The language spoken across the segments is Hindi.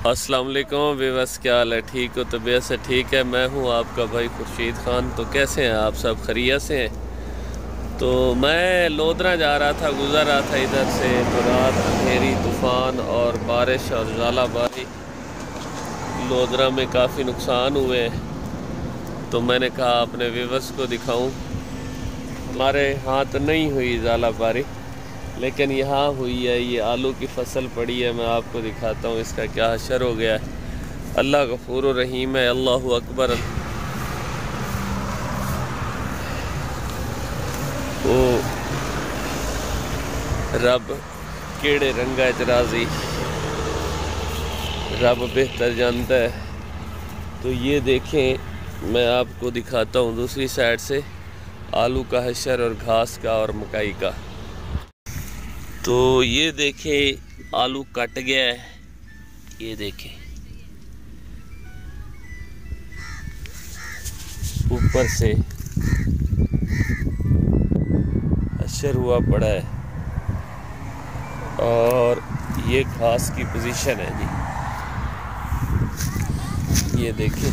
अस्सलाम वालेकुम व्यूअर्स, क्या हाल है? ठीक हो? तबीयत से ठीक है? मैं हूं आपका भाई खुर्शीद ख़ान। तो कैसे हैं आप सब? खैरियत से हैं? तो मैं लोधरा जा रहा था, गुज़र रहा था इधर से, तो रात अंधेरी, तूफ़ान और बारिश और ज़ालाबारी, लोधरा में काफ़ी नुकसान हुए हैं। तो मैंने कहा अपने व्यूअर्स को दिखाऊं। हमारे यहाँ तो नहीं हुई ज़ालाबारी, लेकिन यहाँ हुई है। ये आलू की फसल पड़ी है, मैं आपको दिखाता हूँ इसका क्या हशर हो गया है। अल्लाह गफूर रहीम है, अल्लाहु अकबर। ओ रब केड़े रंगा च राज़ी, रब बेहतर जानता है। तो ये देखें, मैं आपको दिखाता हूँ दूसरी साइड से आलू का हशर और घास का और मकई का। तो ये देखें, आलू कट गया है। ये देखें, ऊपर से हशर हुआ पड़ा है और ये घास की पोजीशन है जी। ये देखें,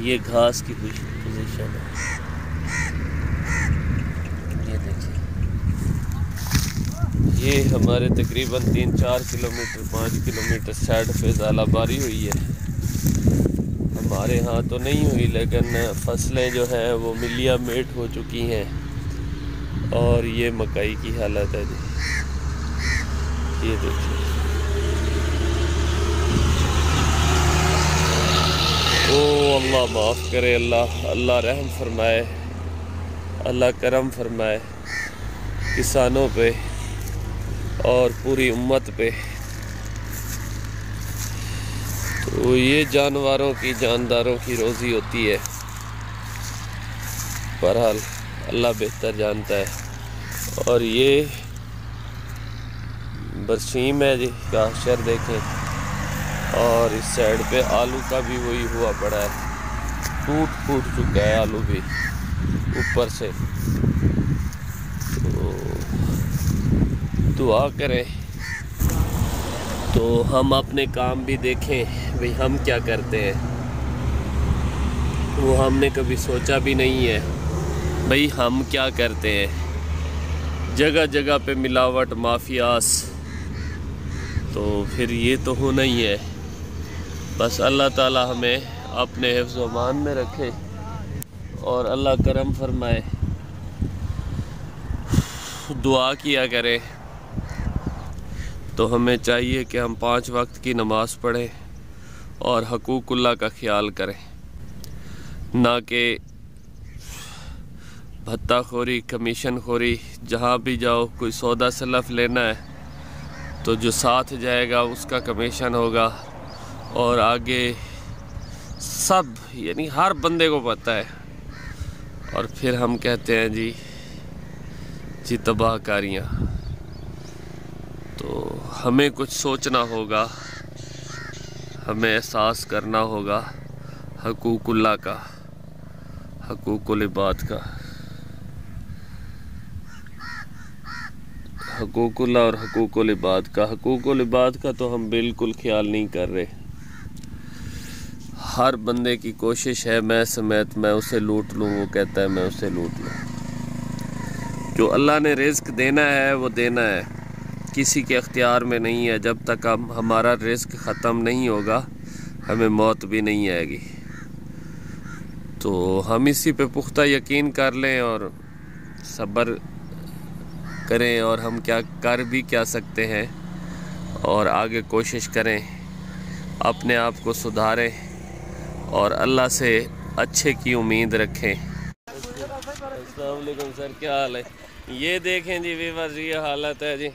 ये घास की पोजीशन है। ये देखें, ये हमारे तकरीबन 3-4 किलोमीटर 5 किलोमीटर साइड पे ज़ालाबारी हुई है। हमारे यहाँ तो नहीं हुई, लेकिन फसलें जो हैं वो मिलिया मेट हो चुकी हैं। और ये मकई की हालत है जी। ये देखिए, ओ अल्लाह माफ़ करे, अल्लाह रहम फरमाए, अल्लाह करम फरमाए किसानों पे और पूरी उम्मत पे। तो ये जानवरों की, जानदारों की रोज़ी होती है। बहरहाल अल्लाह बेहतर जानता है। और ये बरसीम है जी का हशर देखें। और इस साइड पे आलू का भी वही हुआ पड़ा है, टूट चुका है आलू भी ऊपर से। तो दुआ करें। तो हम अपने काम भी देखें भाई, हम क्या करते हैं वो हमने कभी सोचा भी नहीं है भाई। हम क्या करते हैं, जगह जगह पे मिलावट, माफियास। तो फिर ये तो होना ही है। बस अल्लाह ताला हमें अपने हिफ्ज़ व अमान में रखे और अल्लाह करम फरमाए। दुआ किया करें। तो हमें चाहिए कि हम 5 वक्त की नमाज़ पढ़ें और हकूक़ुल्लाह का ख्याल करें, ना कि भत्ताखोरी, कमीशन खोरी। जहाँ भी जाओ, कोई सौदा सलफ़ लेना है तो जो साथ जाएगा उसका कमीशन होगा। और आगे सब, यानी हर बंदे को पता है। और फिर हम कहते हैं जी तबाहकारियाँ। तो हमें कुछ सोचना होगा, हमें एहसास करना होगा हकूक़ुल्लाह का, हकूक़ुल इबाद का। हकूक़ुल्लाह और हकूक़ुल इबाद का। हकूक़ुल इबाद का तो हम बिल्कुल ख्याल नहीं कर रहे। हर बंदे की कोशिश है मैं समेत मैं उसे लूट लूँ, वो कहता है मैं उसे लूट लूँ। जो अल्लाह ने रिज़्क़ देना है वो देना है, किसी के अख्तियार में नहीं है। जब तक हमारा रिज़्क़ ख़त्म नहीं होगा, हमें मौत भी नहीं आएगी। तो हम इसी पे पुख्ता यकीन कर लें और सब्र करें। और हम क्या कर भी क्या सकते हैं, और आगे कोशिश करें, अपने आप को सुधारें और अल्लाह से अच्छे की उम्मीद रखें। अस्सलाम वालेकुम सर, क्या हाल है? ये देखें जी व्यूअर्स, ये हालत है जी।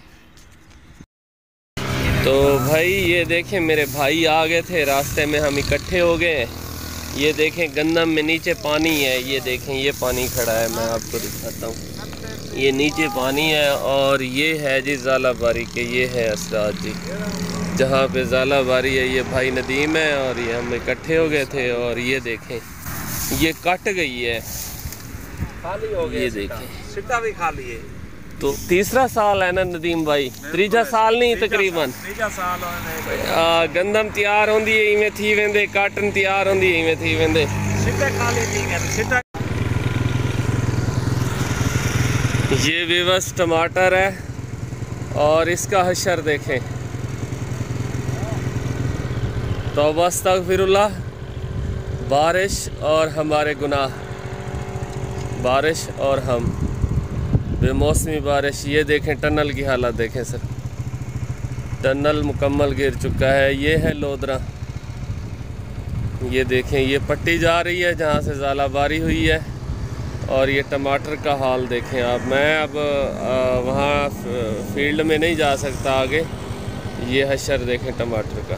तो भाई ये देखें, मेरे भाई आ गए थे, रास्ते में हम इकट्ठे हो गए हैं। ये देखें, गंदम में नीचे पानी है। ये देखें, ये पानी खड़ा है, मैं आपको दिखाता हूँ। ये नीचे पानी है और ये है जी ज़ालाबारी के, ये है असरात जी जहाँ पे ज़ालाबारी है। ये भाई नदीम है और ये हम इकट्ठे हो गए थे। और ये देखें, ये कट गई है, खाली हो गया। ये देखें, सिट्टा भी खाली है। तो तीसरा साल है ना नदीम भाई, तीजा साल नहीं तकरीबन गंदम तैयार होंदी है इवें थी वेंदे, काटन तैयार होंदी है इवें थी वेंदे। ये बेबस टमाटर है और इसका हशर देखें। तौबा अस्तगफिरुल्लाह, बारिश और हमारे गुनाह, बारिश और हम, बेमौसमी बारिश। ये देखें टनल की हालत देखें सर, टनल मुकम्मल गिर चुका है। ये है लोदरा, ये देखें ये पट्टी जा रही है जहाँ से ज़ालाबारी हुई है। और ये टमाटर का हाल देखें आप। मैं अब वहाँ फील्ड में नहीं जा सकता आगे। ये हशर देखें टमाटर का।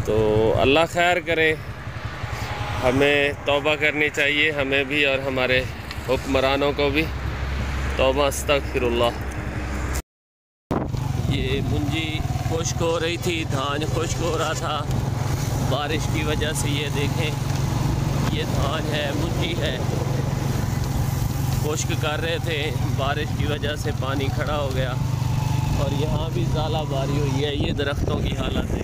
तो अल्लाह खैर करे, हमें तौबा करनी चाहिए, हमें भी और हमारे हुक्मरानों को भी। तौबा अस्तगफिरुल्लाह। ये मुंजी खुश्क हो रही थी, धान खुश्क हो रहा था बारिश की वजह से। ये देखें ये धान है, मुंजी है, खुश्क कर रहे थे, बारिश की वजह से पानी खड़ा हो गया। और यहाँ भी ज़ालाबारी हुई है। ये दरख्तों की हालत है।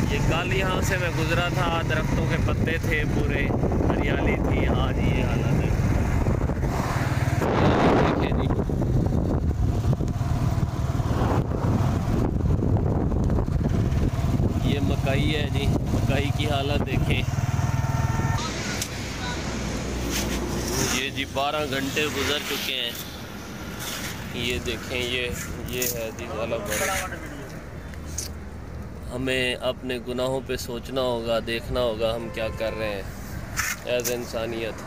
ये कल यहाँ से मैं गुज़रा था, दरख्तों के पत्ते थे पूरे, हरियाली थी। आज ये हालत है। देखें जी, ये मकई है जी, मकई की हालत देखें। ये जी 12 घंटे गुजर चुके हैं। ये देखें ये है जी ज़ालाबारी। हमें अपने गुनाहों पे सोचना होगा, देखना होगा हम क्या कर रहे हैं एज इंसानियत।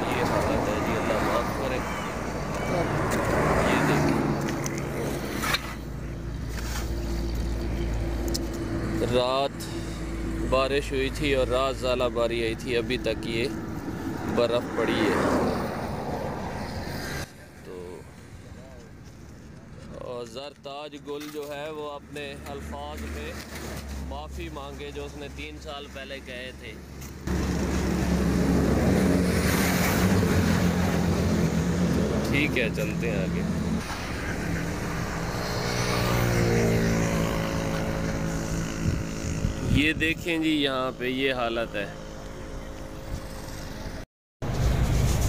ये हालत है जी, अल्लाह माफ़ करे। ये देखें रात बारिश हुई थी और रात ज़ालाबारी आई थी, अभी तक ये बर्फ़ पड़ी है। तो और ज़रताज गुल जो है वो अपने अल्फाज पे माफ़ी मांगे जो उसने 3 साल पहले कहे थे। ठीक है, चलते हैं आगे। ये देखें जी, यहाँ पे ये हालत है।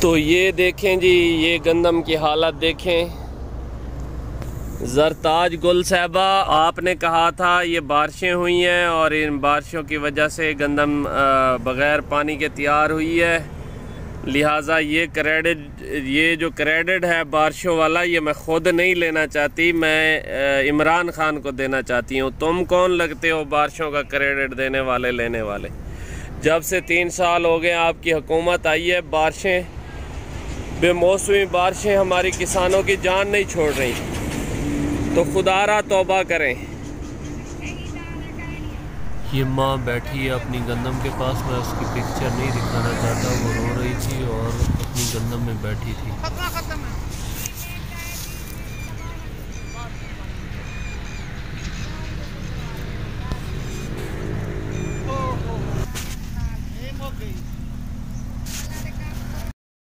तो ये देखें जी, ये गंदम की हालत देखें। ज़रताज गुल साहबा, आपने कहा था ये बारिशें हुई हैं और इन बारिशों की वजह से गंदम बग़ैर पानी के तैयार हुई है, लिहाजा ये जो क्रेडिट है बारिशों वाला, ये मैं ख़ुद नहीं लेना चाहती, मैं इमरान खान को देना चाहती हूँ। तुम कौन लगते हो बारिशों का क्रेडिट देने वाले, लेने वाले? जब से 3 साल हो गए आपकी हुकूमत आई है, बारिशें, बेमौसमी बारिशें हमारी किसानों की जान नहीं छोड़ रही। तो खुदारा तौबा करें। ये माँ बैठी है अपनी गंदम के पास, मैं उसकी पिक्चर नहीं दिखाना चाहता, वो रो रही थी और अपनी गंदम में बैठी थी।